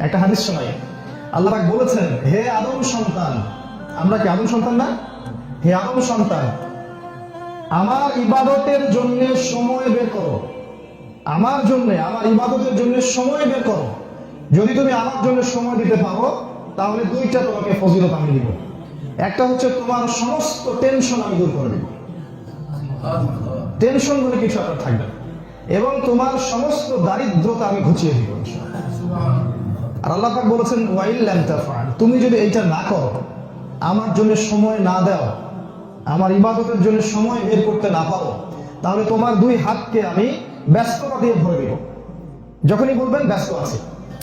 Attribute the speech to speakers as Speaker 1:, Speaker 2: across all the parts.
Speaker 1: একটা হাদিস শোনাই। আল্লাহ পাক বলেছেন, হে আদম সন্তান, আমরা কি আদম সন্তান না? হে আদম সন্তান, আমার ইবাদতের জন্য সময় বের করো। আমার জন্য, আমার ইবাদতের জন্য সময় বের করো। যদি তুমি আমার জন্য সময় দিতে পারো তাহলে দুইটা তোমাকে ফজিলত আমি দিব। একটা হচ্ছে তোমার সমস্ত টেনশন আমি দূর করে দিব, টেনশন বলে কিছু আপনার থাকবে, এবং তোমার সমস্ত দারিদ্রতা আমি ঘুচিয়ে দিব। আর আল্লাহ পাক বলেছেন, ওয়াইল লাম তাফআল, তুমি যদি এইটা না করো, আমার জন্য সময় না দাও, আমার ইবাদতের জন্য সময় বের করতে না পারো, তাহলে তোমার দুই হাতকে আমি ব্যস্ততা দিয়ে ভরে দিব। যখনই বলবেন ব্যস্ত আছে,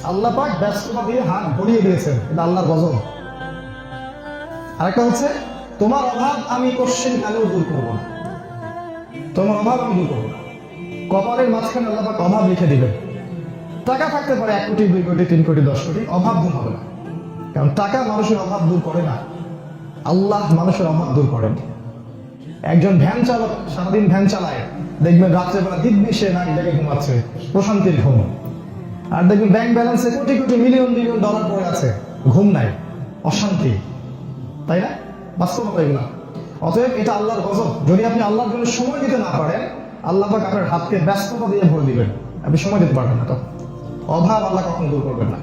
Speaker 1: আল্লাহ পাক ব্যস্ততা দিয়ে হাত ভরিয়ে দিয়েছেন, এটা আল্লাহর গজব। আরেকটা হচ্ছে, তোমার অভাব আমি কোশ্চেন কালেও দূর করবো না, তোমার অভাব আমি দূর করবো না। কপালের মাঝখানে আল্লাহ পাক অভাব লিখে দিবেন। টাকা থাকতে পারে 1 কোটি, 2 কোটি, 3 কোটি, 10 কোটি, অভাব দূর হবে না। কারণ টাকা মানুষের অভাব দূর করে না, আল্লাহ মানুষের অভাব দূর করেন। একজন ভ্যান চালক সারাদিন ভ্যান চালায়, দেখবেন রাত্রেবেলা দিব্যি সে নাক ডেকে ঘুমাচ্ছে, প্রশান্তির ঘুম। আর দেখবেন ব্যাংক ব্যালেন্সে crore crore, million million dollar পড়ে আছে, ঘুম নাই, অশান্তি। তাই না? বাস্তবতা এগুলা। অতএব এটা আল্লাহর গজব। যদি আপনি আল্লাহর জন্য সময় দিতে না পারেন, আল্লাহ পাক আপনার হাতকে ব্যস্ততা দিয়ে ভরে দিবেন, আপনি সময় দিতে পারবেন না। তো অভাব আল্লাহ কখনো দূর করবেন না।